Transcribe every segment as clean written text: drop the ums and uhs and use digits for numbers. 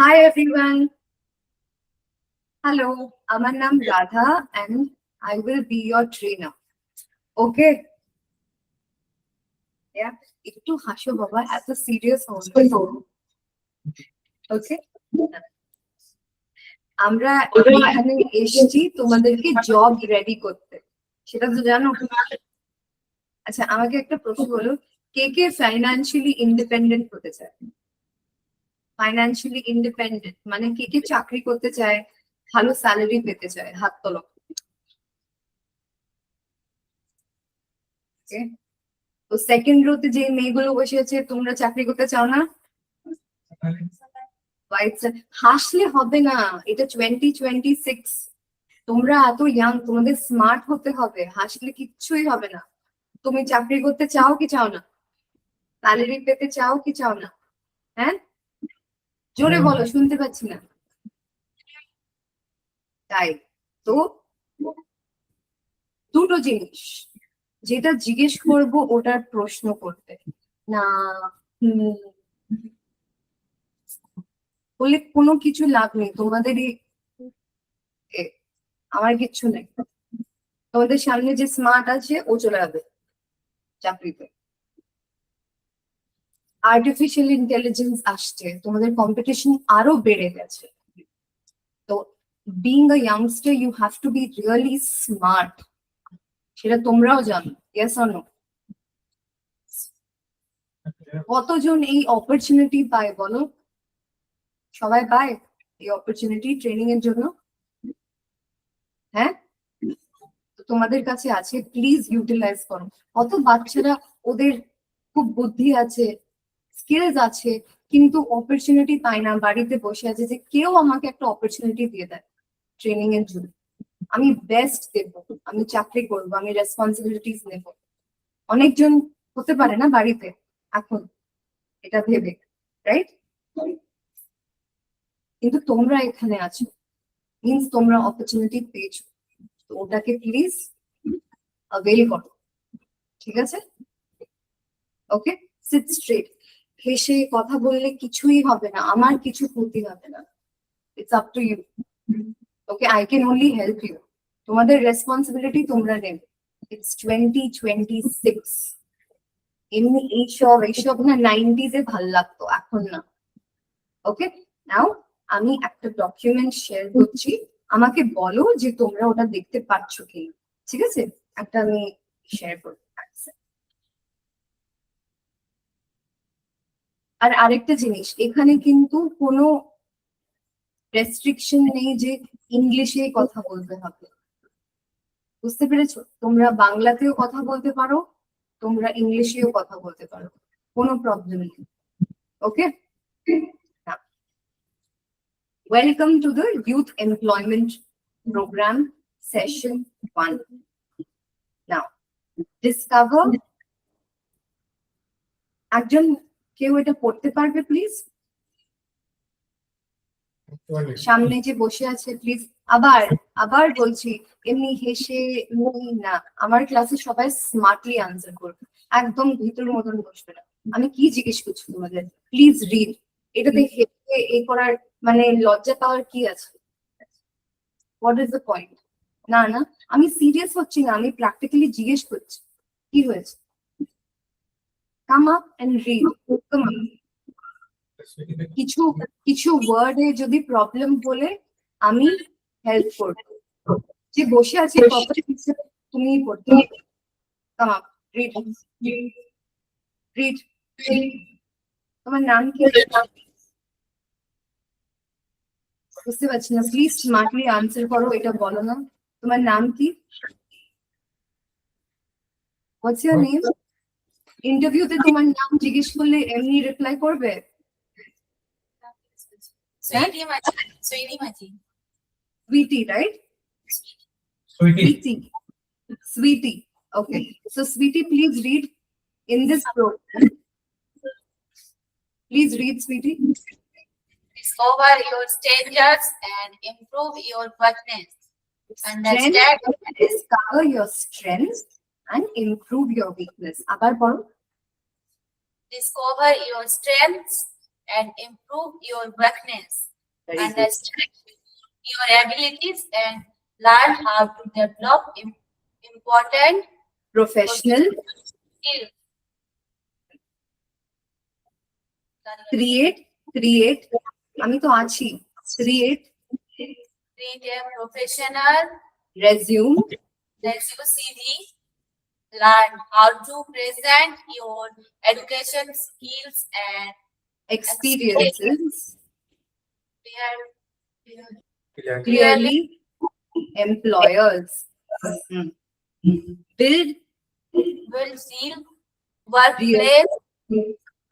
Hi everyone. Hello, আমার নাম Radha and I will be your trainer. Okay? Yeah. একটু হাসো বাবা, এত সিরিয়াস হও। Okay? আমরা এখানে এসেছি তোমাদেরকে জব রেডি করতে, সেটা তো জানো। আচ্ছা, আমাকে একটা প্রশ্ন বলো, কে কে ফাইন্যান্সিয়ালি ইন্ডিপেন্ডেন্ট হতে চায়? ফাইন্যান্সিয়ালি ইন্ডিপেন্ডেন্ট মানে কে কে চাকরি করতে চায়, ভালো স্যালারি পেতে চায়, হাত তোলো। তো সেকেন্ড রোতে যে মেয়েগুলো বসে আছে, তোমরা চাকরি করতে চাও না? হাসলে হবে না, এটা 2026। তোমরা এত ইয়াং, তোমাদের স্মার্ট হতে হবে, হাসলে কিচ্ছুই হবে না। তুমি চাকরি করতে চাও কি চাও না? স্যালারি পেতে চাও কি চাও না? হ্যাঁ, জোরে বলো, শুনতে পাচ্ছি না। তাই তো দুটো জিনিস, যেটা জিজ্ঞেস করব ওটার প্রশ্ন করতে না, বলে কোনো কিছু লাভ নেই তোমাদেরই। আমার কিচ্ছু নেই, তোমাদের সামনে যে স্মার্ট আছে ও চলে যাবে চাকরিতে। আর্টিফিশিয়াল ইন্টেলিজেন্স আসছে, তোমাদের কম্পিটিশন আরো বেড়ে গেছে। তো being a youngster you have to be really smart, সেটা তোমরাও জানো। Yes or no? কতজন এই অপরচুনিটি পায় বলো? সবাই পায় এই অপরচুনিটি ট্রেনিং এর জন্য? হ্যাঁ, তোমাদের কাছে আছে, প্লিজ ইউটিলাইজ করো। কত বাচ্চারা, ওদের খুব বুদ্ধি আছে, স্কিলস আছে, কিন্তু অপরচুনিটি পায় না, বাড়িতে বসে আছে যে কেউ আমাকে একটা অপরচুনিটি দিয়ে দেয় ট্রেনিং এর জন্য, আমি বেস্ট দেব, আমি চাকরি করবো, আমি রেসপন্সিবিলিটিস নেব। অনেকজন হতে পারে না বাড়িতে এখন এটা ভেবে, রাইট? কিন্তু তোমরা এখানে আছো, মিন্স তোমরা অপরচুনিটি পেয়েছো, তো ওটাকে প্লিজ অ্যাভেল করো, ঠিক আছে? ওকে, সিট স্ট্রেট। হেসে কথা বললে কিছুই হবে না, আমার কিছু ক্ষতি হবে না। It's up to you. Okay, I can only help you. তোমাদের রেসপন্সিবিলিটি তোমরা নেবে। ইটস 2026। এমনি এইসব না 90s-এ ভাল লাগতো, এখন না। ওকে, নাও আমি একটা ডকুমেন্ট শেয়ার করছি, আমাকে বলো যে তোমরা ওটা দেখতে পাচ্ছ কি, ঠিক আছে? একটা আমি শেয়ার করতে পারছি। আর আরেকটা জিনিস, এখানে কিন্তু কোনো রেস্ট্রিকশন নেই যে ইংলিশে কথা বলতে হবে, বুঝতে পেরেছো? তোমরা বাংলাতেও কথা বলতে পারো, তোমরা ইংলিশেও কথা বলতে পারো, কোনো প্রবলেম নেই। Okay, welcome to the youth employment program session 1। Now discover. একজন কেউ এটা পড়তে পারবে প্লিজ? সামনে যে বসে আছে প্লিজ। আবার আবার বলছি, এমনি হেসে না, আমার ক্লাসে সবাই স্মার্টলি আনসার করবে, একদম ভিতর মতন বসবে না। আমি কি জিজ্ঞেস করছি তোমাদের, প্লিজ রিড। এটাতে হেসে এই করার মানে লজ্জা পাওয়ার কি আছে? What is the point? না না, আমি সিরিয়াস হচ্ছি না, আমি প্র্যাকটিক্যালি জিজ্ঞেস করছি কি হয়েছে। Come up and read. কিছু কিছু ওয়ার্ডে যদি প্রবলেম হলে আমি হেল্প করব, যে বসে আছে তুমি পড়তে হবে। Come up, read read. তোমার নাম কি? বুঝতে পারছি না, প্লিজ স্মার্টলি আনসার করো, এটা বলো না। তোমার নাম কি? What's your name? ইন্টারভিউতে তোমার নাম জিজ্ঞেস করলে এমনি রিপ্লাই করবে? Sweetie, right? Sweetie. Sweetie. Okay. So, Sweetie, please read in this program. Please read, Sweetie. Discover your strengths and improve your weakness. Understand. Discover your strengths and improve your weakness. Abar poro. Discover your strengths and improve your weakness. Very good. understand your abilities and learn how to develop important Professional, skills. create, আমি তো আছি, create, Create a professional resume, CV. Learn how to present your education skills and experiences, clearly clearly, employers, build will seal workplace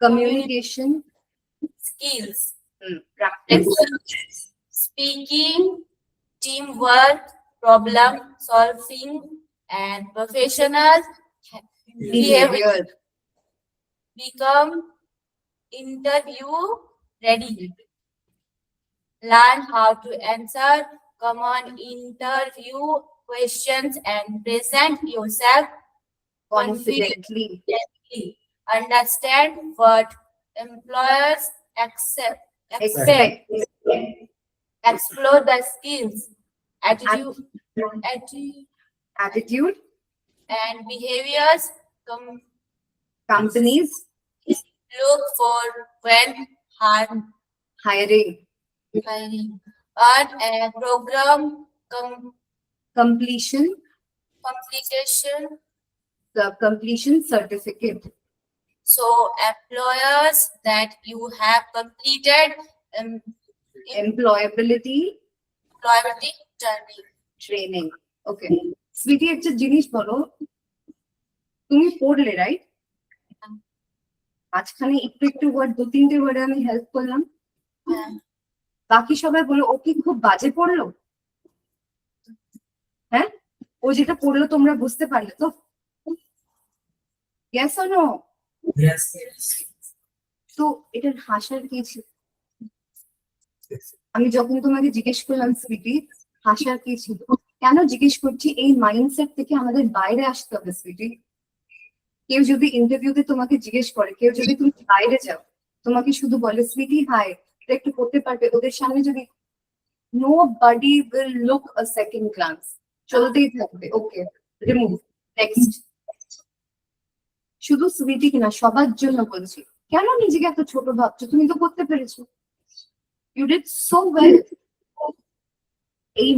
communication, skills, practice, speaking, teamwork, problem solving, and professional behavior. behavior, Become interview ready. Learn how to answer common interview questions and present yourself confidently, confidently. Understand what employers expect. expect, Explore the skills, attitude, attitude, and behaviors. companies, Look for when hiring. hiring, Earn a program completion, completion. the completion certificate, So employers that you have completed employability employability training. training. Okay. Sweety একটা জিনিস বলো, তুমি পড়লে right, মাঝখানে একটু একটু word, 2-3টে ওয়ার্ডে আমি হেল্প করলাম, বাকি সবাই বলো ও কি খুব বাজে পড়লো? হ্যাঁ, ও যেটা পড়লো তোমরা বুঝতে পারলে তো? Yes or no? Yes. তো এটার হাসার কি ছিল? আমি যখন তোমাকে জিজ্ঞেস করলাম সুইটি হাসার কি ছিল, কেন জিজ্ঞেস করছি, এই মাইন্ডসেট থেকে আমাদের বাইরে আসতে হবে সুইটি। কেউ যদি ইন্টারভিউতে তোমাকে জিজ্ঞেস করে, কেউ যদি তুমি বাইরে যাও, তোমাকে শুধু বলে সুইটি হাই, এটা একটু করতে পারবে, ওদের সামনে যদি nobody will look a second glance, চলতেই থাকবে, ওকে রিমুভ, নেক্সট। শুধু সুইটি কিনা সবার জন্য বলছি, কেন নিজেকে এত ছোট ভাবছো? তুমি তো করতে পেরেছো, ইউ ডিড সো ওয়েল। এই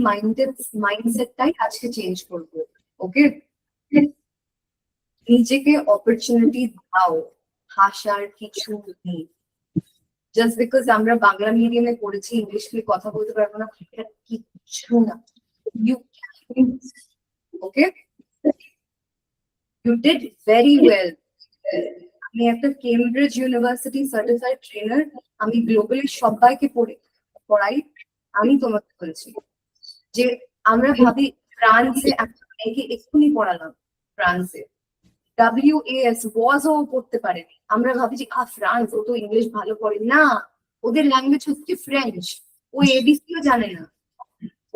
মাইন্ডসেটটাই আজকে চেঞ্জ করবো, ওকে? নিজেকে অপরচুনিটি দাও, হাসার কিছু নেই। জাস্ট বিকজ আমরা বাংলা মিডিয়ামে পড়েছি, ইংলিশ নিয়ে কথা বলতে পারবো না, এটা কিচ্ছু না। You okay, you did very well. আমি একটা কেমব্রিজ ইউনিভার্সিটি সার্টিফাইড ট্রেনার, আমি গ্লোবালি সবাইকে পড়াই। আমি তোমাকে বলছি যে আমরা ভাবি ফ্রান্সে একটা মেয়েকে এক্ষুনি পড়ালাম, ফ্রান্সে WAS ওয়াজ ও পড়তে পারে, আমরা ভাবি যে ফ্রান্স, ও তো ইংলিশ ভালো পড়ে না, ওদের ল্যাঙ্গুয়েজ হচ্ছে ফ্রেঞ্চ, ও এবিসিও জানে না,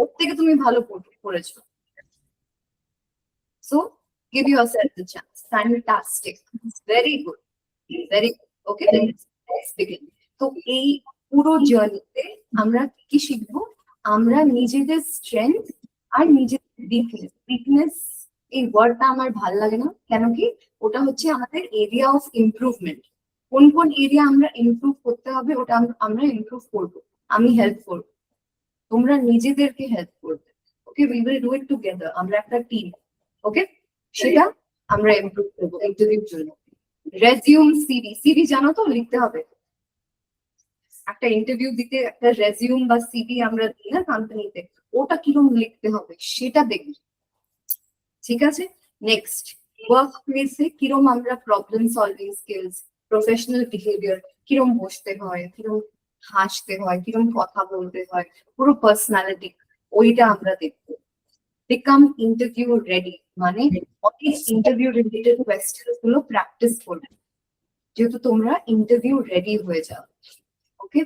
ওর থেকে তুমি ভালো পড়েছো। So give yourself the chance. Fantastic, very good, very good. Okay, let's begin. তো এই পুরো জার্নিতে আমরা কি শিখবো? আমরা নিজেদের স্ট্রেংথ আর নিজেদের উইকনেস, এই ওয়ার্ডটা আমার ভাল লাগে না, কেন কি ওটা হচ্ছে আমাদের এরিয়া অফ ইমপ্রুভমেন্ট। কোন কোন এরিয়া আমরা ইমপ্রুভ করতে হবে, ওটা আমরা ইমপ্রুভ করবো, আমি হেল্প করবো, তোমরা নিজেদেরকে হেল্প করবে। Okay, we will do it together, আমরা একটা টিম। ওকে, সেটা আমরা ইমপ্রুভ করবো ইন্টারভিউর জন্য। রেজিউম, সিভি জানো তো লিখতে হবে, একটা ইন্টারভিউ দিতে একটা রেজিউম বা সিভি আমরা দিই না কোম্পানিতে, ওটা কিরকম লিখতে হবে সেটা দেখবি, ঠিক আছে? নেক্সট, ওয়ার্ক প্লেসে কিরকম আমরা problem solving skills, professional behaviour, কিরকম বসতে হয়, কিরকম হাসতে হয়, কিরকম কথা বলতে হয়, পুরো পার্সোনালিটি, ওইটা আমরা দেখবো। বিকাম ইন্টারভিউ রেডি, মানে অনেক ইন্টারভিউ রিলেটেড কোয়েশ্চেন গুলো প্র্যাকটিস করবে, যেহেতু তোমরা ইন্টারভিউ রেডি হয়ে যাও। ওকে,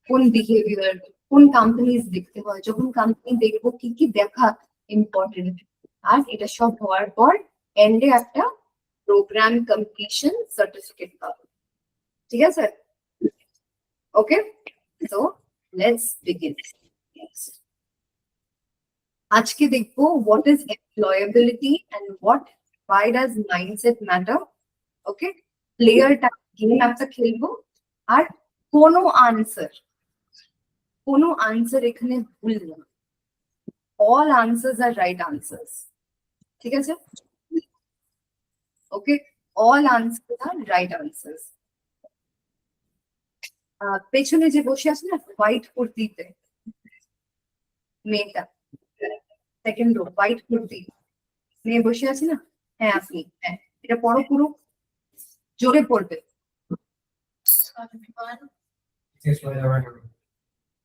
কোন বিহেভিয়ার, কোন কোম্পানিজ দেখতে হয়, যখন কোম্পানি দেখবো কি কি দেখা ইম্পর্টেন্ট, আর এটা সব হওয়ার পর এন্ডে একটা প্রোগ্রাম কমপ্লিশন সার্টিফিকেট পাবো, ঠিক আছে? ওকে, তো Let's begin. Next. আজকে দেখবো what is employability and why does mindset matter. Okay, player game একটা খেলবো আর কোনো আনসার এখানে ভুল না, all answers are right answers. ঠিক আছে? Okay, all answers are right answers. পেছনে যে বসে আছে না হোয়াইট কুর্তিতে মেয়েটা, সেকেন্ড রো হোয়াইট কুর্তি মেয়ে বসে আছে না, হ্যাঁ আপনি, হ্যাঁ এটা পড়ো, পুরো জোরে পড়বে।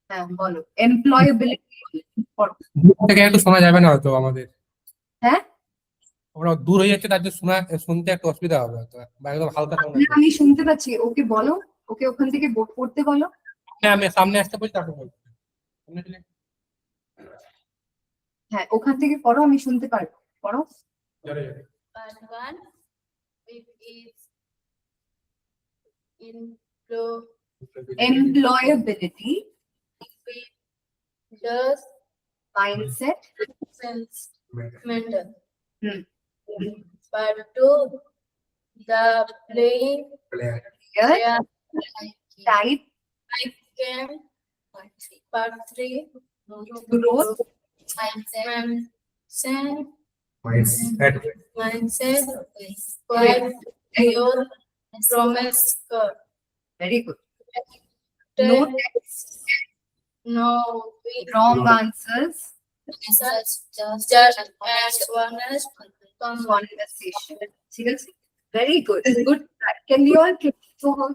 হ্যাঁ বলো, এমপ্লয়েবিলিটি পড়ো। থেকে একটু শোনা যাবে না হয়তো আমাদের, হ্যাঁ আমরা দূর হয়ে যাচ্ছে, তার জন্য শুনতে একটু অসুবিধা হবে হয়তো, বা একদম হালকা শোনা না, আমি শুনতে পাচ্ছি, ওকে বলো, ওকে ওখান থেকে পড়তে বলো। হ্যাঁ আমি সামনে আসতে বলছি, তারপর বলছি। হ্যাঁ ওখান থেকে পড়ো, আমি শুনতে পারবো, পড়ো। Part 1, it is Employability, does mindset, sense mental. Hmm. Part 2, the playing here, player type, game. Part 3, growth, mindset, why your promise cut. very good. No text, No, wrong answers, just as honest conversation. ঠিক আছে, very good, good. Can we all clap for her?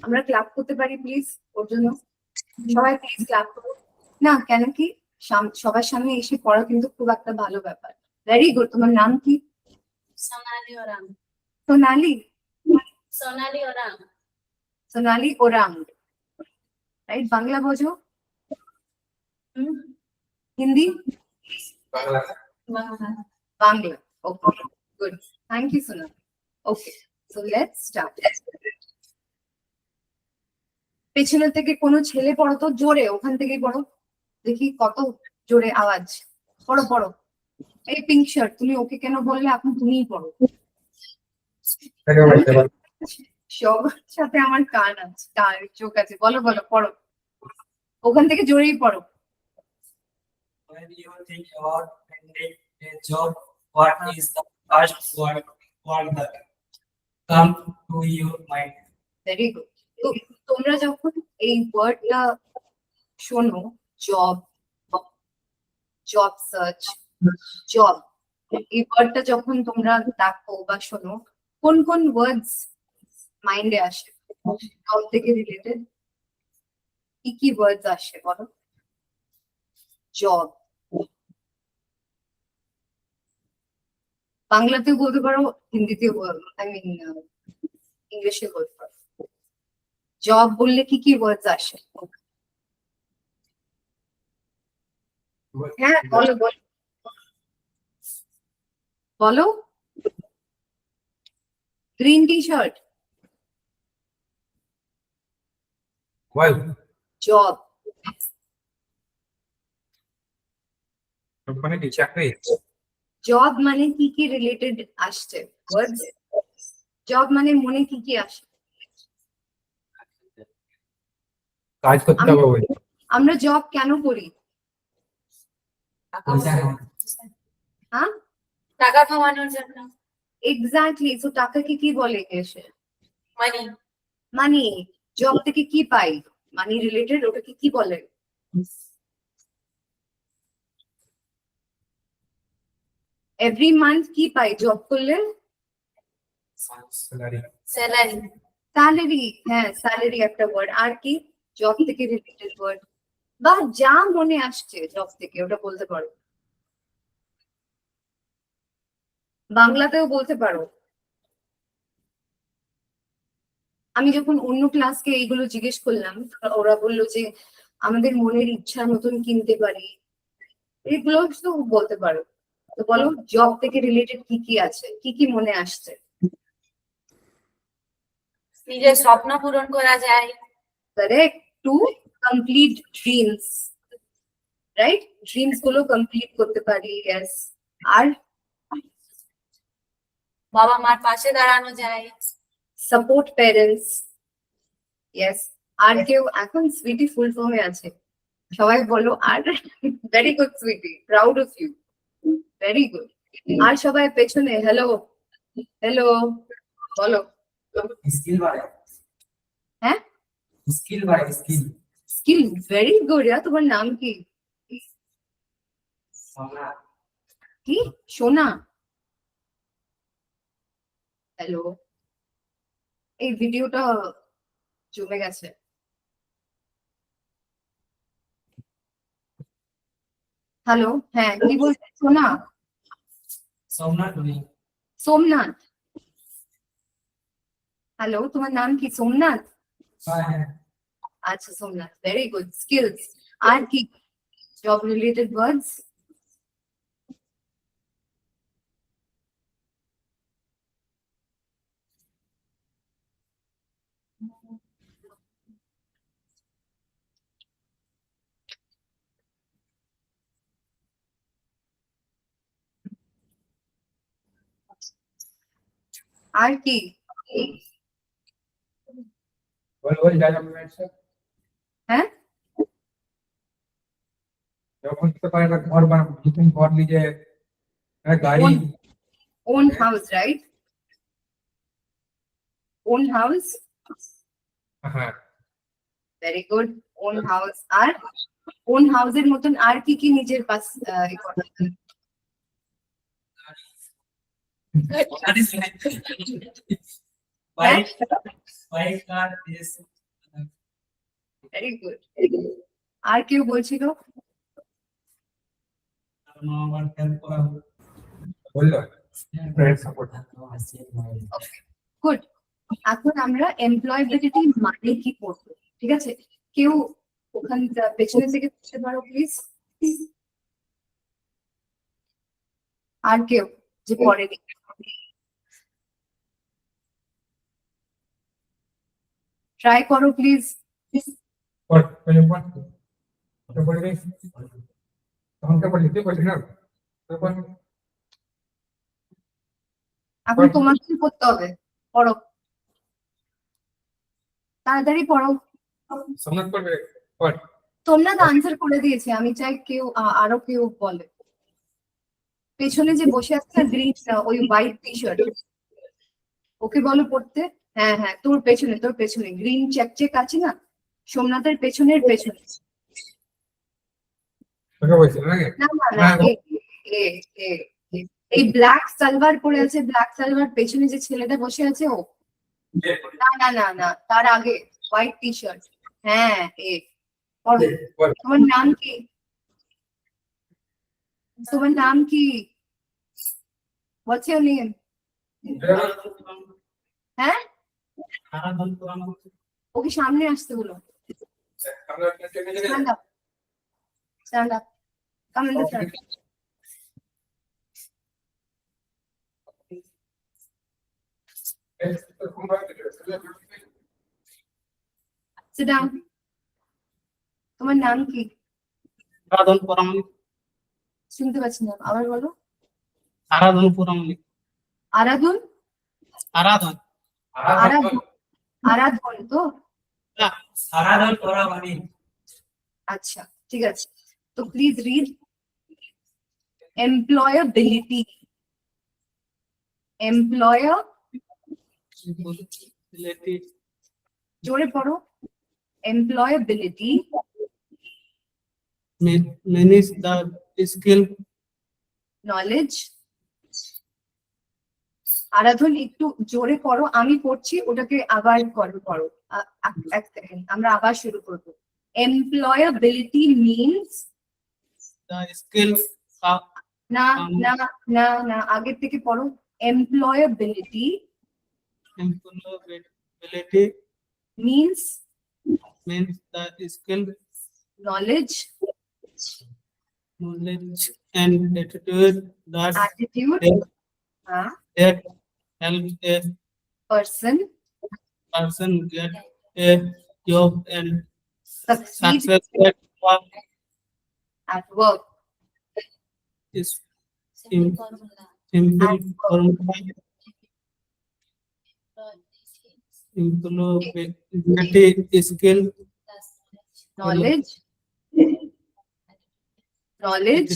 আমরা clap করতে পারি please ওর জন্য, সবাই please clap করো না, কেন কি সবার সামনে এসে পড়া কিন্তু খুব একটা ভালো ব্যাপার। Very good. তোমার নাম কি? Sonali Orang. Sonali, Sonali Orang. Sonali Orang, right? Bangla বোঝো, Hindi, Bangla, okay good, thank you Sonali. Okay, so let's start. পেছনের থেকে কোনো ছেলে পড়ো তো, জোরে ওখান থেকেই পড়ো, দেখি কত জোরে আওয়াজ, পড়ো পড়ো। এই পিঙ্ক শার্ট, তুমি ওকে কেন বললে? এখন তুমিই পড়ো। সবার সাথে আমার কান আছে, চোখ আছে, বলো বলো পড়ো, ওখান থেকে জোরেই পড়ো। When you think about finding a job, what is the first word that come to your mind? Very good. তো তোমরা যখন এই ওয়ার্ডটা শোনো, জব, জব সার্চ, জব, এই ওয়ার্ডটা যখন তোমরা দেখো বা শোনো, কোন কোন ওয়ার্ডস মাইন্ডে আসে জব থেকে রিলেটেড? কি কি ওয়ার্ডস আসে বলো? জব, বাংলাতেও বলতে পারো, হিন্দিতেও, আই মিন ইংলিশে বলতে পারো। জব বললে কি কি ওয়ার্ডস আসে? হ্যাঁ বলো বলো বলো। গ্রিন টি শার্ট, জব, মানে কি চাকরি? জব মানে কি কি রিলেটেড আসছে ওয়ার্ডস? জব মানে মনে কি কি আসে? কাজ করতে হবে বলে। আমরা জব কেন করি? হ্যাঁ টাকা কামানোর জন্য। এক্স্যাক্টলি। তো টাকাকে কি বলে এসে? মানি। মানি। জব থেকে কি পাই? মানি রিলেটেড, ওটাকে কি বলে? এভরি মান্থ কি পাই জব করলে? স্যালারি। স্যালারি। স্যালারি, হ্যাঁ স্যালারি একটা ওয়ার্ড। আর কি জব থেকে রিলেটেড ওয়ার্ড? বা যা মনে আসছে জব থেকে ওটা বলতে পারো, বাংলাতেও বলতে পারো। আমি যখন অন্য ক্লাসকে এইগুলো জিজ্ঞেস করলাম, ওরা বললো যে আমাদের মনের ইচ্ছার মতন কিনতে পারি, এগুলো তো বলতে পারো। তো বলো জব থেকে রিলেটেড কি কি আছে, কি কি মনে আসছে? নিজের স্বপ্ন পূরণ করা যায়। Correct. To complete dreams, right? Dreams গুলো complete করতে পারি, yes. আর বাবা মার পাশে দাঁড়ানো যায়। support parents, yes. আর কেউ এখন সুইটি ফুল ফর্মে আছে, সবাই বলো আর। Very good sweetie, proud of you, very good. আর সবাই পেছনে হ্যালো হ্যালো বলো। Skill বাড়ে। হ্যাঁ? Skill বাড়ে, skill। Skill, very good. তোমার নাম কি? সম্রাট। কি? সোনা। হ্যালো, এই ভিডিওটা জমে গেছে। হ্যালো, হ্যাঁ কি বলছে সোনা? সম্রাট উনি। সোমনাথ। হ্যালো, তোমার নাম কি? সোমনাথ। হ্যাঁ, হ্যাঁ। আচ্ছা সোমনাথ, ভেরি গুড। স্কিলস আর কি? জব রিলেটেড ওয়ার্ডস। আর কি? বল যা যাবে ম্যাচে। হ্যাঁ, যখন তো পারে না ঘর বানাবো, নতুন ঘর নিজে, গাড়ি। Own house, right? Own house, হ্যাঁ, ভেরি গুড। Own house. আর ওন হাউসের মতন আর কি কি নিজের পাশ Bike, bike car is very good. আর কেউ বলছিল? আমার হেল্প করা হবে। বললো ফ্রেন্ড সাপোর্ট। গুড। এখন আমরা এমপ্লয়েবিলিটি মানে কি করবো, ঠিক আছে? কেউ ওখান পেছনের দিকে বসতে পারো প্লিজ। আর কেউ যে পড়েনি? ট্রাই করো প্লিজ। পড় পড়ে পড় পড়ে রে। তখন কে পড়লি? তুই পড়লি না? তুই পড়। এখন তোমাকে কি করতে হবে? পড়ো, তাড়াতাড়ি পড়ো। সোমনাথ পড়বে, পড়। তোমরা তো আনসার করে দিয়েছে, আমি চাই কেউ আরো কেউ বলে। পেছনে যে বসে আছে না গ্রিন, ওই হোয়াইট টি শার্ট, ওকে বলো পড়তে। হ্যাঁ হ্যাঁ, তোর পেছনে গ্রিন চেক চেক আছে না, সোমনাথের পেছনের পেছনে। তোকে বলছিল নাকি? না না না, এ, এ, এ, এই ব্ল্যাক সালভার পরে আছে, ব্ল্যাক সালভার পেছনে যে ছেলেটা বসে আছে ও। না না না না, তার আগে হোয়াইট টি শার্ট। হ্যাঁ, পড়ো। তোমার নাম কি? তোমার নাম কি? What's your name? হ্যাঁ, ওকে সামনে আসতে বলো। Stand up. Stand up. Come in the front. Sit down. তোমার নাম কি? আরাধন পরামলিক। শুনতে পাচ্ছি না, আবার বলো। আরাধন পরামলিক। আরাধন? আরাধন। আরাধন, আরাধন তো? আরাধন করা মানে আচ্ছা ঠিক আছে, তো প্লিজ রিড এমপ্লয়াবিলিটি। এমপ্লয়ার, জোরে পড়ো। Employability means the skill, knowledge. Aradhan একটু জোরে পড়ো, আমি পড়ছি ওটাকে আবার পড়ো। এক সেকেন্ড, আমরা আবার শুরু করবো। Employability means, the skill of না না না না, আগের থেকে পড়ো। Employability employability means means the skill, knowledge, knowledge and attitude that attitude, that help a person person get a job and succeed success at work at work, is Simple formula. simple At formula, employability skill, knowledge, knowledge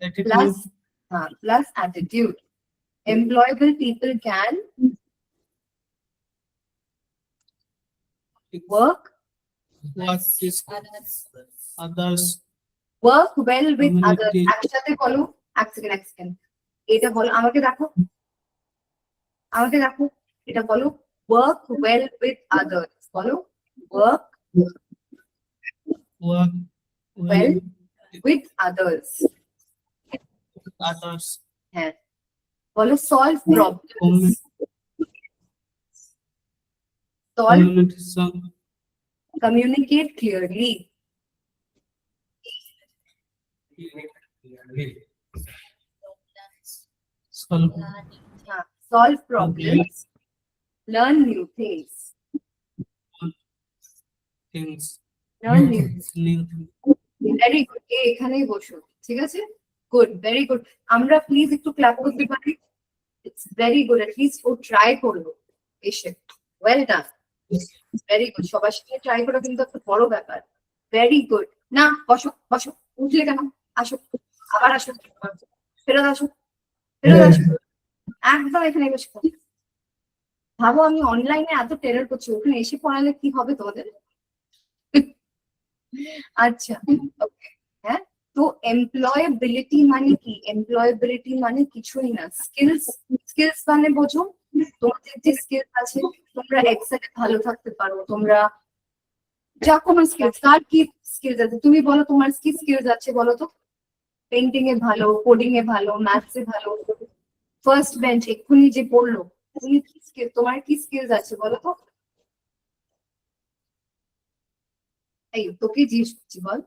attitude, plus attitude. Employable people can work work is Others. others, work well with others. Community. একসাথে বলো, এক second এটা বলো, আমাকে দেখো, এটা বলো, work well with others, বলো, work work Well, well with others, with others, হ্যাঁ, বলো, solve problems, solve, communication, communicate clearly, solve solve problems, learn new things, things, learn new new very good, এখানেই বসো, ঠিক আছে, গুড, ভেরি গুড। আমরা please একটু clap করতে পারি? ইটস ভেরি গুড, অ্যাটলিস্ট ও ট্রাই করলো এসে, ওয়েল ডান, ভেরি গুড। সবার সাথে ট্রাই করা কিন্তু একটা বড় ব্যাপার, ভেরি গুড। না, বসো বসো, উঠলে কেন? আসো, আবার আসো, ফেরত আসো, একদম এখানে বসে পড়ো। ভাবো আমি অনলাইনে এত টেরর করছি, ওখানে এসে পড়ালে কি হবে তোমাদের? আচ্ছা, ওকে, হ্যাঁ। তো এমপ্লয়েবিলিটি মানে কি? এমপ্লয়েবিলিটি মানে কিছুই না, স্কিলস। স্কিলস মানে বোঝো, তোমাদের যে স্কিলস আছে, তোমরা এক্সেলে ভালো থাকতে পারো, তোমরা যা কোনো স্কিলস, কার কি স্কিলস আছে তুমি বলো, তোমার কি স্কিলস আছে বলো তো? পেন্টিং এ ভালো, কোডিং এ ভালো, ম্যাথস এ ভালো, ফার্স্ট বেঞ্চ এক্ষুনি যে পড়লো, তুমি কি স্কিল, তোমার কি স্কিলস আছে বলো তো? এই তোকে জিজ্ঞেস করছি, বল,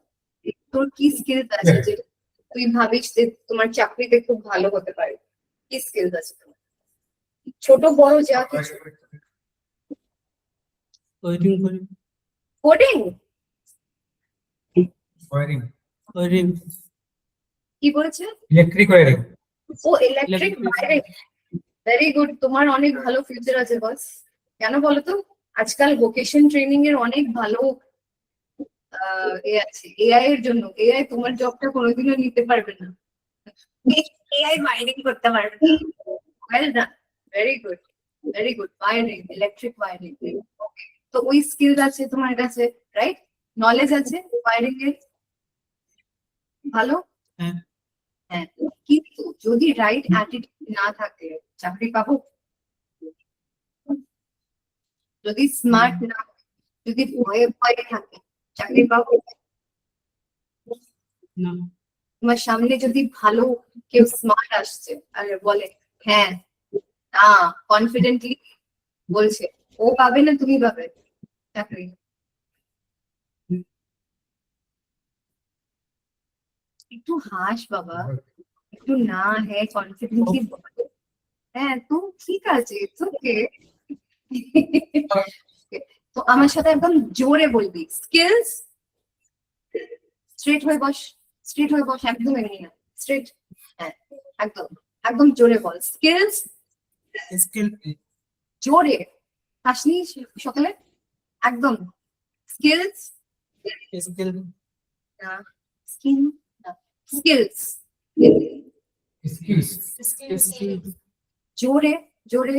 তোর কি স্কিলস আছে যে তুই ভাবিস যে তোমার চাকরিতে খুব ভালো হতে পারে? কি স্কিলস আছে তোমার? ছোট বড় যা কিছু। wiring করি, কোডিং, wiring, কি বলেছে? Electric wiring. ও electric Electric. Wiring, very good. তোমার অনেক ভালো ফিউচার আছে বস। কেন বলো তো? আজকাল ভোকেশন ট্রেনিং এর অনেক ভালো এ আছে, এআই এর জন্য। এআই তোমার জবটা কোনোদিনও নিতে পারবে না, এআই ওয়্যারিং করতে পারবে না। Well done, very good, very good. Wiring, electric wiring, okay. তো ওই স্কিল আছে তোমার কাছে, রাইট? নলেজ আছে ওয়্যারিং এর, ভালো। হ্যাঁ। হ্যাঁ, কিন্তু যদি রাইট অ্যাটিটিউড না থাকে চাকরি পাবো? যদি স্মার্ট না, যদি ভয়ে ভয়ে থাকে চাকরি পাবো? না, তোমার সামনে যদি ভালো কেউ স্মার্ট আসছে আর বলে হ্যাঁ, না, কনফিডেন্টলি বলছে, ও পাবে না তুমি পাবে চাকরি? একটু হাস বাবা, একটু না, হ্যাঁ কনফিডেন্টলি বলো। হ্যাঁ, তো ঠিক আছে, ইটস ওকে। তো আমার সাথে একদম জোরে বলবি, স্কিলস, স্ট্রেট হয়ে বস, স্ট্রেট হয়ে বস, একদম এমনি না, স্ট্রেট, হ্যাঁ, একদম একদম জোরে বল, স্কিলস, skill, জোরে, হাসনি সকালে, একদম স্কিলস, skill, না স্কিল, না স্কিলস, skill, জোরে জোরে।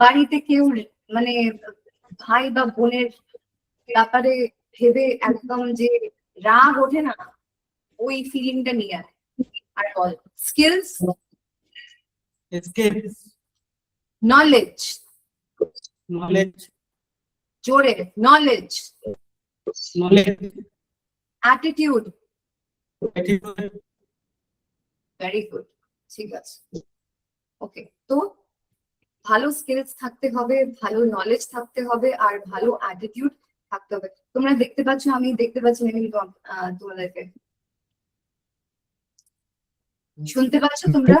বাড়িতে কেউ মানে ভাই বা বোনের ব্যাপারে ভেবে একদম যে রাগ ওঠে না, ওই ফিলিংটা নিয়ে আয় আর বল, স্কিলস, skill, নলেজ, knowledge, জোরে, knowledge, knowledge, attitude, attitude, very good, ঠিক আছে, ওকে। তো ভালো স্কিলস থাকতে হবে, ভালো নলেজ থাকতে হবে, আর ভালো অ্যাটিটিউড থাকতে হবে। তোমরা দেখতে পাচ্ছ, আমি দেখতে পাচ্ছি না কিন্তু তোমাদেরকে শুনতে পাচ্ছ তোমরা?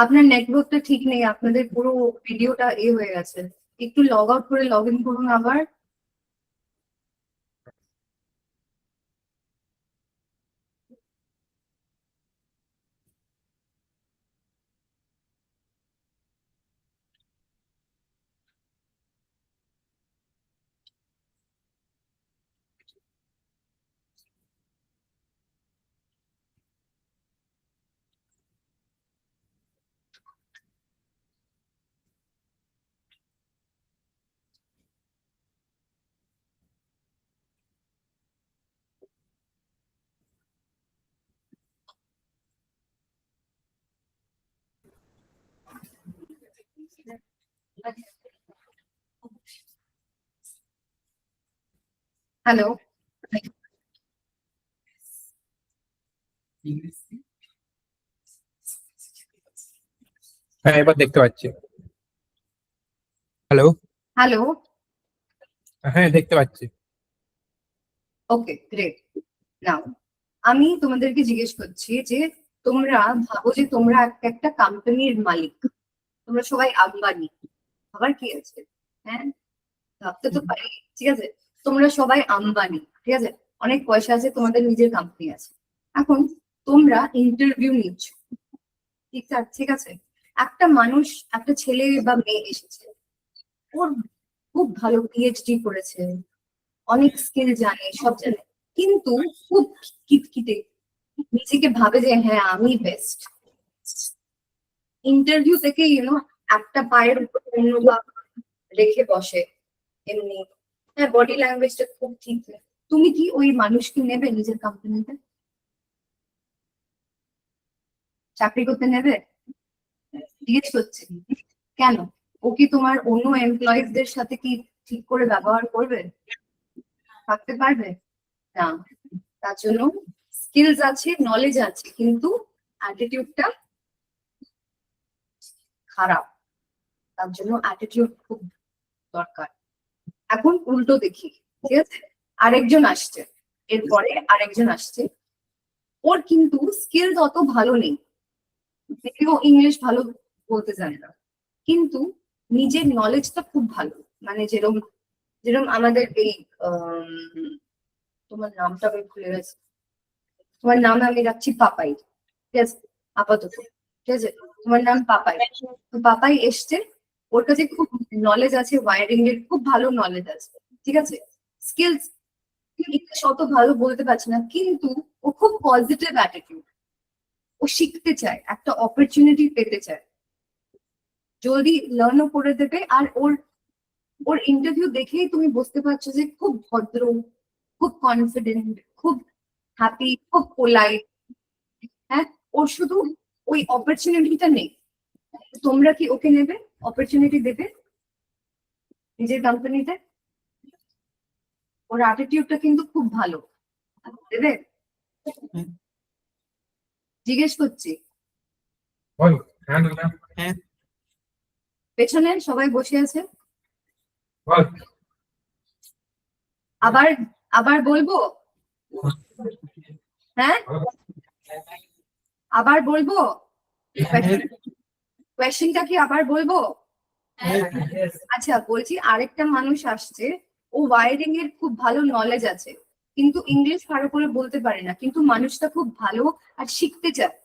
আপনার নেটওয়ার্কটা ঠিক নেই, আপনাদের পুরো ভিডিওটা হয়ে গেছে, একটু লগ আউট করে লগ ইন করুন আবার। হ্যালো, হ্যাঁ এবার দেখতে পাচ্ছি। হ্যালো, হ্যালো, হ্যাঁ দেখতে পাচ্ছি। Okay great. নাও আমি তোমাদেরকে জিজ্ঞেস করছি যে তোমরা ভাবো যে তোমরা একটা কোম্পানির মালিক, তোমরা সবাই আম্বানি, আবার কি আছে, হ্যাঁ ভাবতে তো পারি, ঠিক আছে, তোমরা সবাই আম্বানি, ঠিক আছে, অনেক পয়সা আছে, তোমাদের নিজের কোম্পানি আছে। এখন তোমরা ইন্টারভিউ নিচ্ছ, ঠিক আছে, একটা মানুষ, একটা ছেলে বা মেয়ে এসেছে, ওর খুব ভালো পিএইচডি করেছে, অনেক স্কিল জানে, সব জানে, কিন্তু খুব খিটখিটে, নিজেকে ভাবে যে হ্যাঁ আমি বেস্ট। ইন্টারভিউ থেকে একটা পায়ের উপর অন্য পা রেখে বসে, এমনি, হ্যাঁ বডি ল্যাঙ্গুয়েজটা খুব ঠিক না। তুমি কি ওই মানুষকে নেবে নিজের কোম্পানিতে, চাকরি করতে নেবে? জিজ্ঞেস করছে কেন, ও কি তোমার অন্য এমপ্লয়িজদের সাথে কি ঠিক করে ব্যবহার করবে, থাকতে পারবে না? তার জন্য স্কিলস আছে, নলেজ আছে, কিন্তু অ্যাটিটিউডটা খারাপ, তার জন্য অ্যাটিটিউড খুব দরকার। এখন উল্টো দেখি, ঠিক আছে, আরেকজন আসছে, এরপরে আরেকজন আসছে, ওর কিন্তু স্কিলস অত ভালো নেই, ও ইংলিশ ভালো বলতে জানে না, কিন্তু নিজের নলেজটা খুব ভালো, মানে যেরকম যেরকম আমাদের এই তোমার নামটা আমি ভুলে গেছি, তোমার নাম আমি রাখছি পাপাই, ঠিক আছে, আপাতত, ঠিক আছে, তোমার নাম পাপাই। তো পাপাই এসছে, ওর কাছে খুব নলেজ আছে, ওয়ারিং এর খুব ভালো নলেজ আছে, ঠিক আছে, স্কিলস ইংলিশ অত ভালো বলতে পারছে না, কিন্তু ও খুব পজিটিভ অ্যাটিটিউড, ও শিখতে চায়, একটা অপরচুনিটি পেতে চায়, জলদি লার্নও করে দেবে। আর ওর ওর ইন্টারভিউ দেখেই তুমি বুঝতে পারছো যে খুব ভদ্র, খুব কনফিডেন্ট, খুব হ্যাপি, খুব পোলাইট, হ্যাঁ, ওর শুধু ওই অপরচুনিটিটা নেই। তোমরা কি ওকে নেবে, অপরচুনিটি দেবে নিজের কোম্পানিতে? ওর অ্যাটিটিউডটা কিন্তু খুব ভালো, দেবে? জিজ্ঞেস করছি। বল, হ্যাঁ না, হ্যাঁ পেছনে সবাই বসে আছে, বল। আবার আবার বলবো, হ্যাঁ আবার বলবো, কোয়েশ্চেনটা কি আবার বলবো? আচ্ছা বলছি, আরেকটা মানুষ আসছে, ও ওয়ারিং এর খুব ভালো নলেজ আছে, কিন্তু ইংলিশ ভালো করে বলতে পারে না, কিন্তু মানুষটা খুব ভালো আর শিখতে চায়,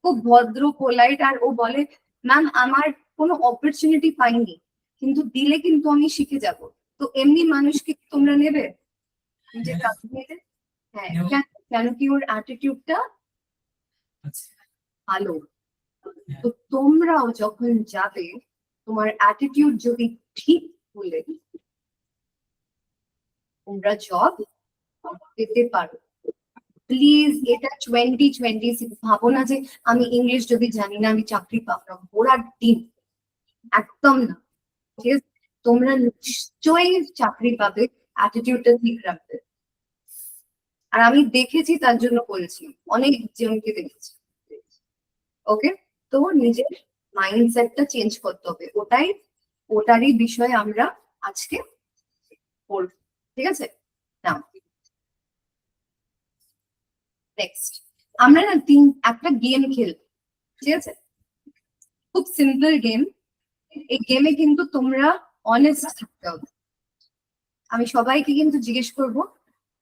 খুব ভদ্র পোলাইট, আর ও বলে ম্যাম আমার কোনো অপরচুনিটি পাইনি, কিন্তু দিলে কিন্তু আমি শিখে যাব। তো এমনি মানুষকে কি তোমরা নেবে নিজের কোম্পানিতে? হ্যাঁ, কেন কি ওর অ্যাটিটিউডটা ভালো। তো তোমরাও যখন যাবে, তোমার অ্যাটিটিউড যদি ঠিক হলে তোমরা জব পেতে পারো। প্লিজ, এটা 2026, ভাবো না যে আমি ইংলিশ যদি জানি না আমি চাকরি পাবো না, ঘোড়ার ডিম, একদম না, ঠিক আছে, তোমরা নিশ্চয়ই চাকরি পাবে, অ্যাটিটিউডটা ঠিক রাখবে। আর আমি দেখেছি, তার জন্য বলছি, অনেক জনকে দেখেছি, ওকে। তো নিজের মাইন্ডসেটটা চেঞ্জ করতে হবে, ওটারই বিষয়ে আমরা আজকে বলবো, ঠিক আছে। নাও নেক্সট আমরা না একটা গেম খেলবো, ঠিক আছে, খুব সিম্পল গেম। এই গেমে কিন্তু তোমরা অনেস্ট থাকতে হবে। আমি সবাইকে কিন্তু জিজ্ঞেস করব,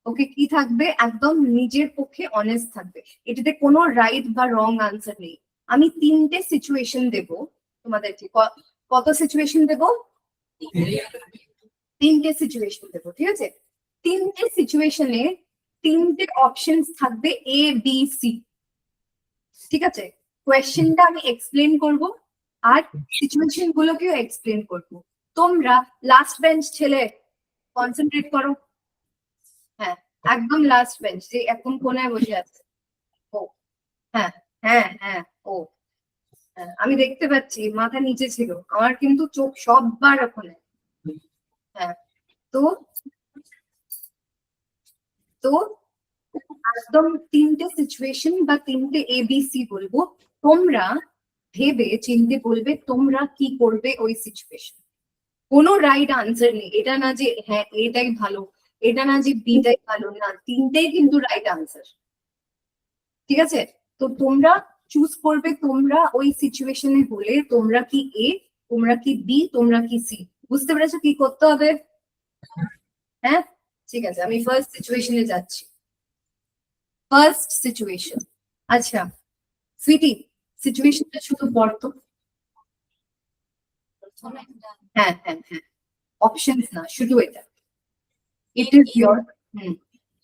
ওকে কি থাকবে, একদম নিজের পক্ষে অনেস্ট থাকবে। এটাতে কোনো রাইট বা রং আনসার নেই। আমি 3টে সিচুয়েশন দেব তোমাদেরকে। কত সিচুয়েশন দেব? 3টে সিচুয়েশন দেব, ঠিক আছে? 3টে সিচুয়েশনে 3টে অপশনস থাকবে এ বি সি, ঠিক আছে? কোয়েশ্চেনটা আমি এক্সপ্লেন করব আর সিচুয়েশন গুলোকেও এক্সপ্লেন করব। তোমরা লাস্ট বেঞ্চ ছেলে কনসেন্ট্রেট করো। হ্যাঁ, একদম লাস্ট বেঞ্চ, যে এখন কোনায় বসে আছে। ও হ্যাঁ হ্যাঁ হ্যাঁ, ও হ্যাঁ, আমি দেখতে পাচ্ছি মাথা নিচে ছিল, আমার কিন্তু চোখ সববার ওখানে। হ্যাঁ, তো তো একদম 3টে সিচুয়েশন বা 3টে এবিসি বলবো, তোমরা ভেবে চিন্তে বলবে তোমরা কি করবে ওই সিচুয়েশন। কোনো রাইট আনসার নেই, এটা না যে হ্যাঁ এটাই ভালো, এটা না যে বিটাই ভালো, না, 3টেই কিন্তু রাইট আনসার, ঠিক আছে? তো তোমরা চুজ করবে তোমরা ওই সিচুয়েশনে হলে তোমরা কি এ, তোমরা কি বি, তোমরা কি সি। বুঝতে পেরেছো কি করতে হবে? হ্যাঁ, ঠিক আছে, আমি ফার্স্ট সিচুয়েশনে যাচ্ছি। ফার্স্ট সিচুয়েশন, আচ্ছা সুইটি, সিচুয়েশনটা শুধু পড়তো। হ্যাঁ হ্যাঁ হ্যাঁ, অপশনস না, শুধু এটা। It is your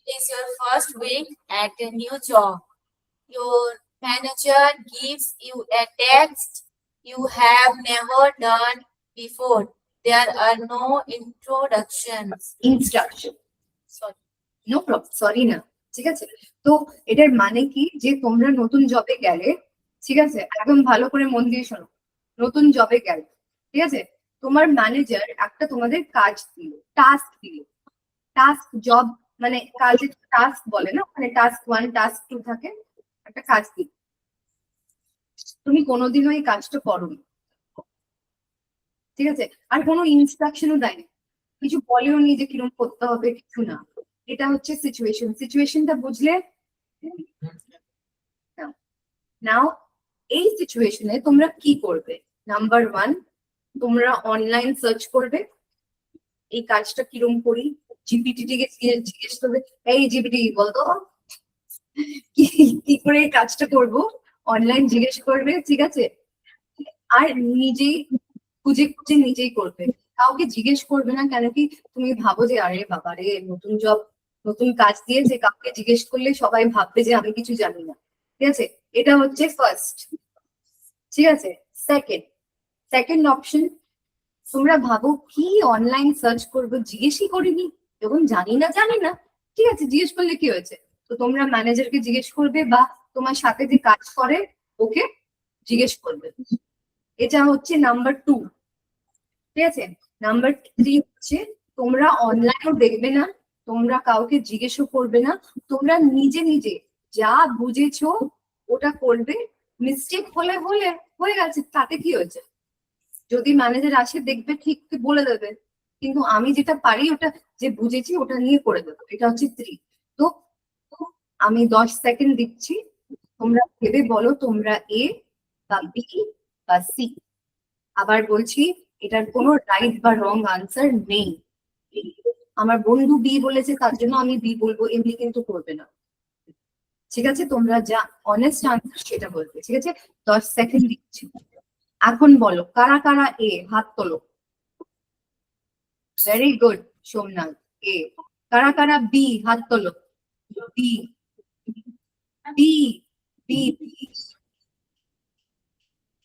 It is your first week at a new job. Your manager gives you a task you have never done before. There are no introductions. Instruction. Sorry. No problem, sorry না, ঠিক আছে? তো এটার মানে কি, যে তোমরা নতুন জবে গেলে, ঠিক আছে, একদম ভালো করে মন দিয়ে শোনো। নতুন জবে গেলে, ঠিক আছে, তোমার ম্যানেজার একটা তোমাদের কাজ দিল, টাস্ক দিল। টাস্ক জব মানে কাজের টাস্ক বলে না, মানে টাস্ক 1 টাস্ক 2 থাকে, একটা কাজ দিল। তুমি কোনোদিনও এই কাজটা করোনি, ঠিক আছে? আর কোনো ইনস্ট্রাকশনও দেয়নি, কিছু বলেও নি যে কিরকম করতে হবে, কিছু না। এটা হচ্ছে সিচুয়েশন। সিচুয়েশনটা বুঝলে? নাও এই সিচুয়েশনে তোমরা কি করবে? নাম্বার 1, তোমরা অনলাইন সার্চ করবে এই কাজটা কিরকম করি। জিপিটি কে জিজ্ঞেস করবে, এই জিপিটি বলতো কি কি করে এই কাজটা করব, অনলাইন জিজ্ঞেস করবে, ঠিক আছে? আর নিজেই খুঁজে খুঁজে নিজেই করবে, কাউকে জিজ্ঞেস করবে না। কেন কি তুমি ভাবো যে আরে বাবা রে, নতুন জব, নতুন কাজ দিয়েছে, কাউকে জিজ্ঞেস করলে সবাই ভাববে যে আমি কিছু জানি না, ঠিক আছে? এটা হচ্ছে ফার্স্ট, ঠিক আছে? সেকেন্ড, সেকেন্ড অপশন, তোমরা ভাবো কি অনলাইন সার্চ করবো, জিজ্ঞেসই করিনি, যখন জানি না জানি না, ঠিক আছে, জিজ্ঞেস করলে কি হয়েছে? তো তোমরা ম্যানেজারকে জিজ্ঞেস করবে বা তোমার সাথে যে কাজ করে ওকে জিজ্ঞেস করবে। এটা হচ্ছে নাম্বার 2, ঠিক আছে? নাম্বার 3 হচ্ছে তোমরা অনলাইনও দেখবে না, তোমরা কাউকে জিজ্ঞেসও করবে না, তোমরা নিজে নিজে যা বুঝেছো ওটা করবে। মিস্টেক হলে হলে হয়ে গেছে, তাতে কি হয়েছে? যদি ম্যানেজার আসে দেখবে ঠিক বলে দেবে, কিন্তু আমি যেটা পারি ওটা যে বুঝেছি ওটা নিয়ে করে দেবো। এটা হচ্ছে 3। তো আমি 10 সেকেন্ড দিচ্ছি, তোমরা ভেবে বলো তোমরা এ বা বি বা সি। আবার বলছি, এটার কোনো রাইট বা রং আনসার নেই। আমার বন্ধু বি বলেছে তার জন্য আমি বি বলবো, এমনি কিন্তু করবে না, ঠিক আছে? তোমরা যা অনেস্ট আনসার সেটা বলবে, ঠিক আছে? 10 সেকেন্ড দিচ্ছি। এখন বলো কারা কারা এ, হাত তোলো। ভেরি গুড সোমনাথ, এ। কারা কারা বি, হাত তোলো। বি বি বি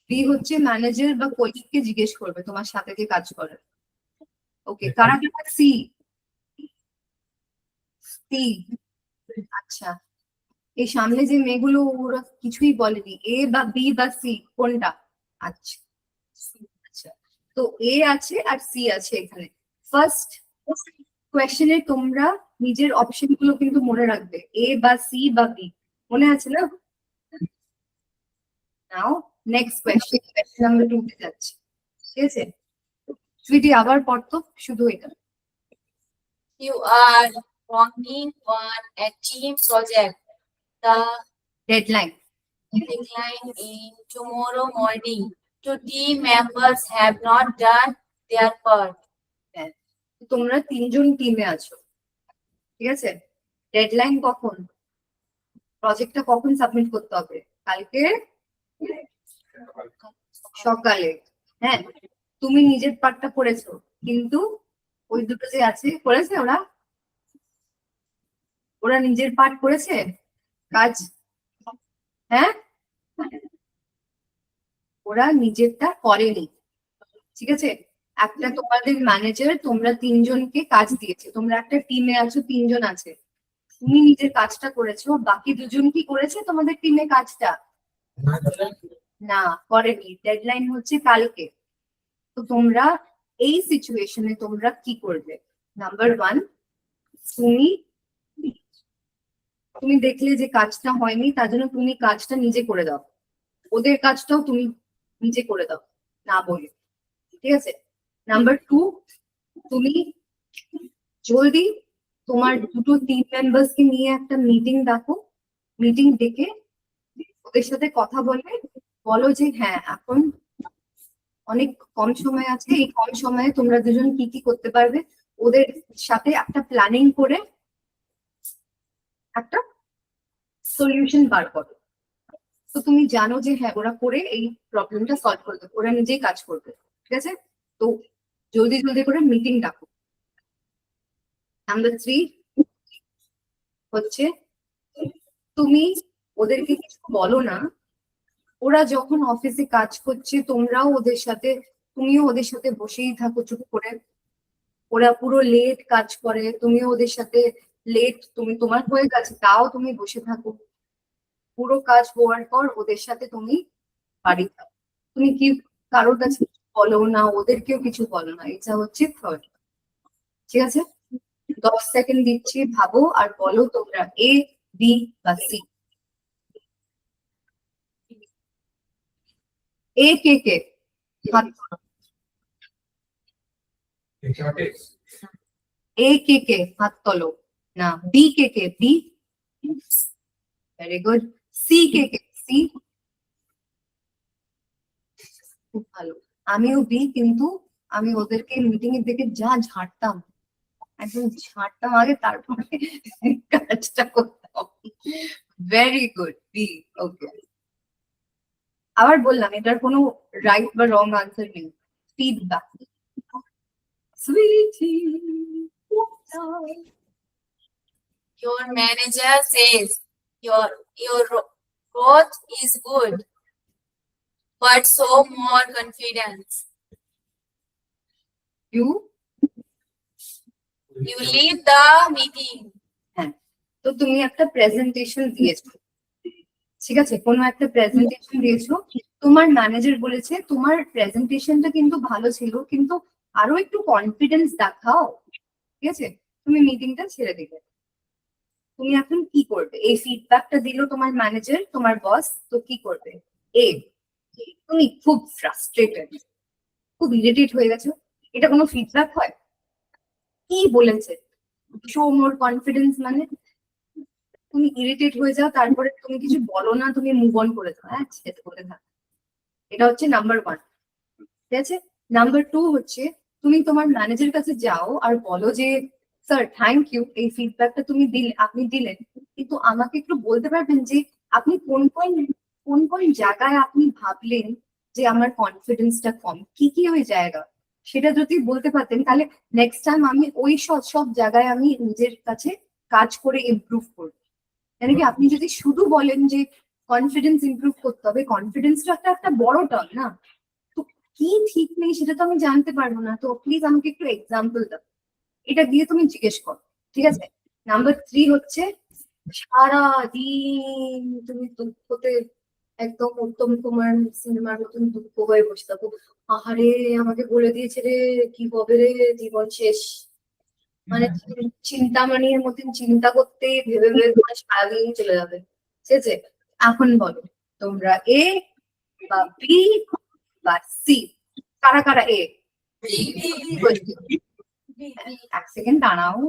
বি হচ্ছে ম্যানেজার বা কলিগকে জিজ্ঞেস করবে তোমার সাথে যে কাজ করে। ওকে, কারা কারা সি? সি, আচ্ছা। এই সামনে যে মেয়েগুলো ওরা কিছুই বলেনি, এ বা বি বা সি কোনটা? আচ্ছা আচ্ছা, তো এ আছে আর সি আছে এখানে। ফার্স্ট কোয়েশ্চেনে তোমরা নিজের অপশন গুলো কিন্তু মনে রাখবে, এ বা সি বা বি, মনে আছে না? নাও নেক্সট কোয়েশ্চেন, কোয়েশ্চেন নাম্বার 2 তে যাচ্ছি, ঠিক আছে? সুইটি আবার পড়তো শুধু এটা। You are working on a team project. The deadline, deadline is tomorrow morning. two team members have not done their part. তোমরা তিনজন টিমে আছো, ঠিক আছে? ডেডলাইন কখন? প্রজেক্টটা কখন সাবমিট করতে হবে? কালকে সকালে। হ্যাঁ, তুমি নিজের পার্টটা করেছো, কিন্তু ওই দুটো যে আছে করেছে ওরা? ওরা নিজের পার্ট করেছে কাজ? হ্যাঁ, ওরা নিজেরটা করেনি, ঠিক আছে? একটা তোমাদের ম্যানেজার তোমরা তিনজনকে কাজ দিয়েছে, তোমরা একটা টিমে আছো, তিনজন আছে, তুমি নিজের কাজটা করেছো, বাকি দুজন কি করেছে তোমাদের টিমে কাজটা? না, করেনি। ডেডলাইন হচ্ছে কালকে। তো তোমরা এই সিচুয়েশনে তোমরা কি করবে? নাম্বার ওয়ান, তুমি দেখলে যে কাজটা হয়নি, তার জন্য তুমি কাজটা নিজে করে দাও, ওদের কাজটাও তুমি নিজে করে দাও, না বলে, ঠিক আছে? নাম্বার টু, তুমি জলদি তোমার দুটো টিম মেম্বার্স কে নিয়ে একটা মিটিং ডাকো, মিটিং ডেকে ওদের সাথে কথা বলো যে হ্যাঁ এখন অনেক কম সময় আছে, এই কম সময়ে তোমরা দুজন কি কি করতে পারবে, ওদের সাথে একটা প্ল্যানিং করে একটা সলিউশন বার করো। তো তুমি জানো যে হ্যাঁ ওরা করে এই প্রবলেমটা সলভ করবে, ওরা নিজেই কাজ করবে, ঠিক আছে? তো জলদি জলদি করে মিটিং ডাকো। নাম্বার থ্রি হচ্ছে, তুমি ওদেরকে কিছু বলো না, ওরা যখন অফিসে কাজ করছে তোমরাও ওদের সাথে, তুমিও ওদের সাথে বসেই থাকো চুপ করে, ওরা পুরো লেট কাজ করে, তুমিও ওদের সাথে লেট, তুমি তোমার হয়ে গেছে তাও তুমি বসে থাকো, পুরো কাজ হওয়ার পর ওদের সাথে তুমি বাড়ি যাও। তুমি কি কারোর কাছে কিছু বলো না, ওদেরকেও কিছু বলো না, এটা হচ্ছে থার্ড, ঠিক আছে? 10 সেকেন্ড দিচ্ছি, ভাবো আর বলো তোমরা এ, বি বা সি। এ কে কে? হাত তোলো। এ কে কে? হাত তোলো। না, বি কে কে? B, very good. সি কে কে? সি, খুব ভালো। আমিও বি, কিন্তু আমি ওদেরকে মিটিং এর দিকে যা ঝাড়তাম, একদম ঝাড়তাম আগে, তারপরে কাজটা করতাম। Very good, B. ওকে, আবার বললাম এটার কোনো রাইট বা রং আনসার নেই, feedback. Sweetie, Your manager says your growth is good, but show more confidence. You, You lead the meeting. হ্যাঁ, তো তুমি একটা প্রেজেন্টেশন দিয়েছো, ঠিক আছে? কোনো একটা প্রেজেন্টেশন দিয়েছো, তোমার ম্যানেজার বলেছে তোমার প্রেজেন্টেশনটা কিন্তু ভালো ছিল, কিন্তু আরো একটু কনফিডেন্স দেখাও, ঠিক আছে? তুমি মিটিংটা ছেড়ে দিলে, তুমি এখন কি করবে? এই ফিডব্যাকটা দিল তোমার ম্যানেজার, তোমার বস, তো কি করবে? এ, তুমি খুব ফ্রাস্ট্রেটেড, খুব ইরিটেট হয়ে গেছো, এটা কোনো ফিডব্যাক হয়? কি বলেছে শো মোর কনফিডেন্স, মানে তুমি ইরিটেট হয়ে যাও, তারপরে তুমি কিছু বলো না, তুমি মুভ অন করে দাও, হ্যাঁ সেটা করে থাক। এটা হচ্ছে নাম্বার ওয়ান, ঠিক আছে? নাম্বার টু হচ্ছে, তুমি তোমার ম্যানেজার কাছে যাও আর বলো যে স্যার থ্যাংক ইউ, এই ফিডব্যাকটা আপনি দিলেন, কিন্তু আমাকে একটু বলতে পারবেন যে আপনি কোন কোন জায়গায় আপনি ভাবলেন যে আমার কনফিডেন্সটা কম, কি কি ওই জায়গা, সেটা যদি বলতে পারতেন তাহলে নেক্সট টাইম আমি ওই সব জায়গায় আমি নিজের কাছে কাজ করে ইমপ্রুভ করবো। মানে কি, আপনি যদি শুধু বলেন যে কনফিডেন্স ইমপ্রুভ করতে হবে, কনফিডেন্সটা একটা বড় টার্ম না, তো কি ঠিক নেই সেটা তো আমি জানতে পারবো না, তো প্লিজ আমাকে একটু এক্সাম্পল দাও, এটা দিয়ে তুমি জিজ্ঞেস করো, ঠিক আছে? নাম্বার থ্রি হচ্ছে, সারা দিন তুমি দুঃখতে একদম উত্তম কুমার সিনেমার মতন দুঃখ হয়ে বসে থাকো, আহারে আমাকে বলে দিয়েছে রে, কি হবে রে, জীবন শেষ, মানে চিন্তামণির মতন চিন্তা করতে ভেবে ভেবে তোমার সারাদিন চলে যাবে, ঠিক আছে? এখন বলো তোমরা এ বা বি বা সি, কারা কারা এ? এক সেকেন্ড দাঁড়াও,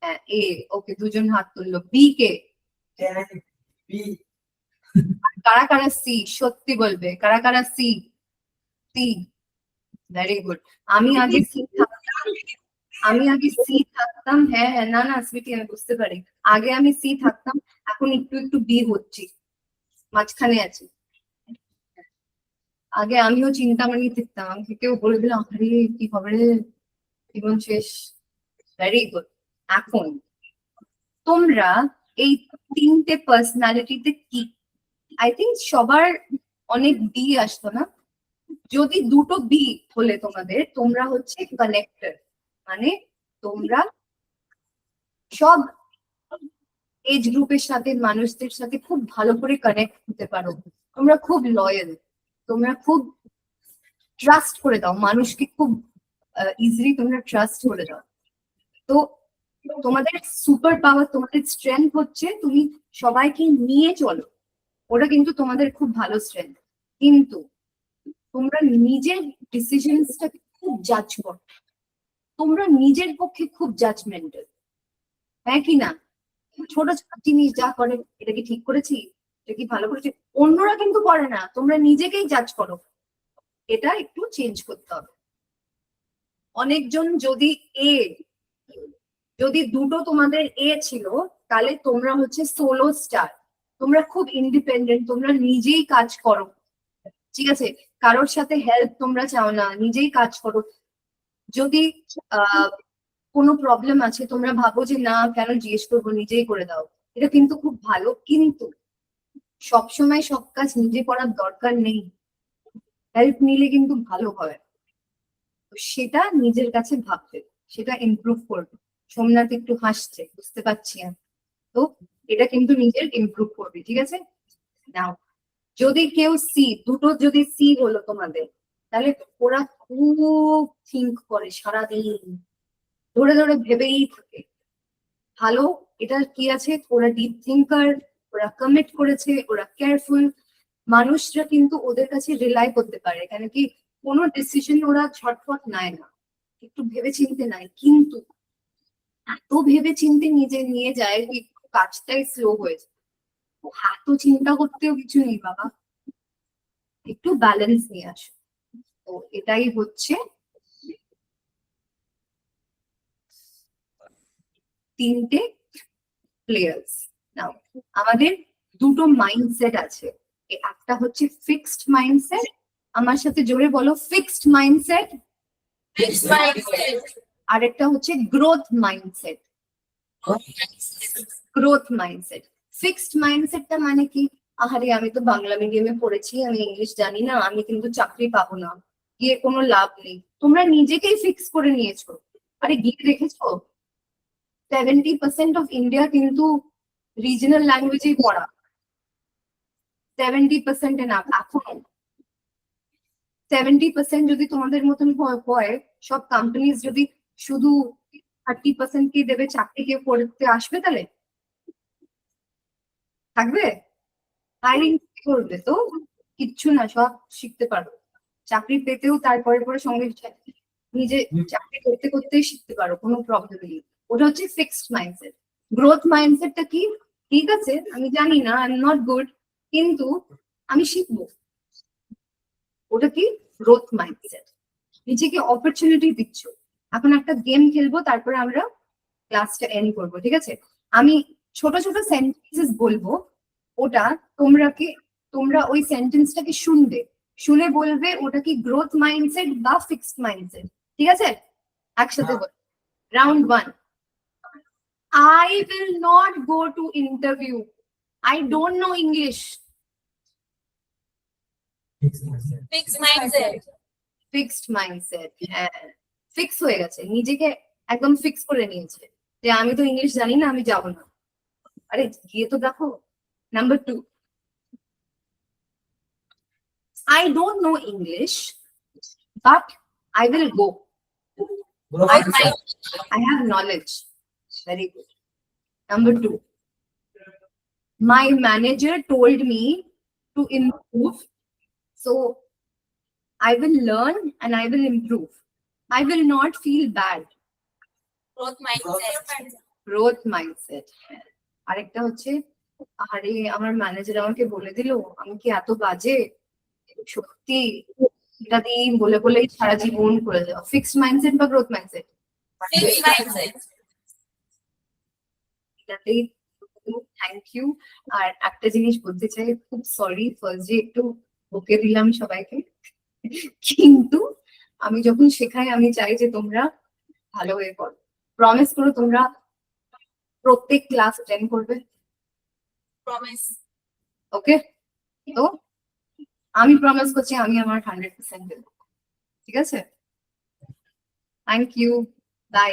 হ্যাঁ এ, ওকে, দুজন হাত তুললো। বি কে? B. কারা কারা সি সত্যি বলবে, কারা কারা সি? C, very good. আমি আগে সি থাকতাম, হ্যাঁ হ্যাঁ, না না সুইটি আমি বুঝতে পারি, আগে আমি সি থাকতাম, এখন একটু একটু বি হচ্ছি, মাঝখানে আছি। আগে আমিও চিন্তামণি থাকতাম, আমাকে কেউ বলে দিলাম আরে কি হবে রে, জীবন শেষ। Very good. এখন তোমরা এই তিনটে পার্সোনালিটিতে কি, আই থিঙ্ক সবার অনেক বি আসতো না, যদি দুটো বি হলে তোমাদের, তোমরা হচ্ছে কানেক্টর, মানে তোমরা সব এজ গ্রুপের সাথে মানুষদের সাথে খুব ভালো করে কানেক্ট হতে পারো, তোমরা খুব লয়াল, তোমরা খুব ট্রাস্ট করে দাও মানুষকে, খুব ইজিলি তোমরা ট্রাস্ট করে দাও। তো তোমাদের সুপার পাওয়ার, তোমাদের স্ট্রেংথ হচ্ছে তুমি সবাইকে নিয়ে চলো, ওটা কিন্তু তোমাদের খুব ভালো স্ট্রেংথ। কিন্তু তোমরা নিজের ডিসিশনসটাকে খুব জাজ করো, তোমরা নিজের পক্ষে খুব জাজমেন্টাল, হ্যাঁ কি না? ছোট ছোট জিনিস যা করে, এটা কি ঠিক করেছি, এটা কি ভালো করেছি, অন্যরা কিন্তু করে না, তোমরা নিজেকেই জাজ করো, এটা একটু চেঞ্জ করতে হবে। অনেকজন যদি দুটো তোমাদের এ ছিল, তাহলে তোমরা হচ্ছে সোলো স্টার, তোমরা খুব ইন্ডিপেন্ডেন্ট, তোমরা নিজেই কাজ করো, ঠিক আছে, কারোর সাথে হেল্প তোমরা চাও না, নিজেই কাজ করো। যদি কোনো প্রবলেম আছে তোমরা ভাবো যে না কেন জিজ্ঞেস করবো, নিজেই করে দাও, এটা কিন্তু খুব ভালো। কিন্তু সবসময় সব কাজ নিজে করার দরকার নেই, হেল্প নিলে কিন্তু ভালো হয়। তো সেটা নিজের কাছে ভাববে, সেটা ইমপ্রুভ করবে। সোমনাথ একটু হাসছে, বুঝতে পারছি আমি। তো এটা কিন্তু নিজের ইমপ্রুভ করবে, ঠিক আছে। নাও যদি কেউ সি, দুটো যদি সি হলো তোমাদের, তাহলে ওরা খুব থিঙ্ক করে সারাদিন, ধরে ধরে ভেবেই থাকে। ভালো, এটা কি আছে, ওরা ডিপ থিঙ্কার, ওরা কমিট করেছে, ওরা কেয়ারফুল, মানুষরা কিন্তু ওদের কাছে রিলাই করতে পারে, কেন কি কোনো ডিসিশন ওরা ঝটপট নেয় না, একটু ভেবে চিনতে নেয়, কিন্তু এত ভেবে চিনতে নিজে নিয়ে যায় যে কাজটাই স্লো হয়ে যায়। এত চিন্তা করতেও কিছু নেই বাবা, একটু ব্যালেন্স নিয়ে আসো। তো এটাই হচ্ছে তিনটে প্লেয়ার্স। নাও আমাদের দুটো মাইন্ডসেট আছে, একটা হচ্ছে ফিক্সড মাইন্ডসেট, আমার সাথে জোরে বলো ফিক্সড মাইন্ডসেট, Fixed mindset. আর একটা হচ্ছে growth mindset. Growth mindset, fixed মাইন্ডসেটটা মানে কি, আহারে আমি তো বাংলা মিডিয়ামে পড়েছি, আমি ইংলিশ জানি না, আমি কিন্তু চাকরি পাবো না, গিয়ে কোনো লাভ নেই, তোমরা নিজেকেই ফিক্স করে নিয়েছো। আরে গিয়ে দেখেছো 70% অফ ইন্ডিয়া কিন্তু রিজনাল ল্যাঙ্গুয়েজেই পড়া, 70% না, এখনো 70% যদি তোমাদের মতন হয়, সব কোম্পানিজ যদি শুধু 30% কি দেবে চাকরি, কেউ করতে আসবে তাহলে? থাকবে? হায়ারিং করবে তো কিচ্ছু না, সব শিখতে পারো, চাকরি পেতেও তারপরে পরে সঙ্গে নিজে চাকরি করতে করতেই শিখতে পারো, কোনো প্রবলেম নেই। ওটা হচ্ছে ফিক্সড মাইন্ডসেট। গ্রোথ মাইন্ডসেটটা কি, ঠিক আছে আমি জানি না, আই এম নট গুড, কিন্তু আমি শিখবো, ওটা কি গ্রোথ মাইন্ডসেট। নিজেকে অপরচুনিটি দিচ্ছ, এখন একটা গেম খেলবো, তারপরে আমরা ক্লাসটা এন্ড করবো, ঠিক আছে। আমি ছোট ছোট সেন্টেন্সেস বলবো, ওটা তোমরা ওই সেন্টেন্সটাকে শুনবে, শুনে বলবে ওটা কি গ্রোথ মাইন্ডসেট বা ফিক্সড মাইন্ডসেট, ঠিক আছে। একসাথে বল, round 1, I will not go to interview, I don't know English. Fixed mindset. Fixed mindset, হ্যাঁ ফিক্স হয়ে গেছে, নিজেকে একদম ফিক্স করে নিয়েছে যে আমি তো ইংলিশ জানি না, আমি যাব না। আরে গিয়ে তো দেখো। Number 2, I don't know English, but I will go. I have knowledge. Very good. Number 2, my manager told me to improve, so I will learn and I will improve. I will not feel bad. Growth mindset. Growth mindset. আরেকটা হচ্ছে আরে আমার manager আমাকে বলে দিল আমি কি এত বাজে, সত্যি এটা দিন বলে বলেই সারা জীবন করে যাওয়া। ফিক্সড মাইন্ডসেট বা গ্রোথ মাইন্ডসেট, Fixed mindset. এটাতেই থ্যাংক ইউ। আর একটা জিনিস বলতে চাই, খুব সরি ফার্স্ট ডে একটু বকে দিলাম সবাইকে, কিন্তু আমি যখন শেখাই আমি চাই যে তোমরা ভালো হয়ে পড়ো। প্রমিস করো তোমরা প্রত্যেক ক্লাস অ্যাটেন্ড করবে, Promise. ওকে? তো আমি প্রমিস করছি আমি আমার 100% দেবো, ঠিক আছে? Thank you, by.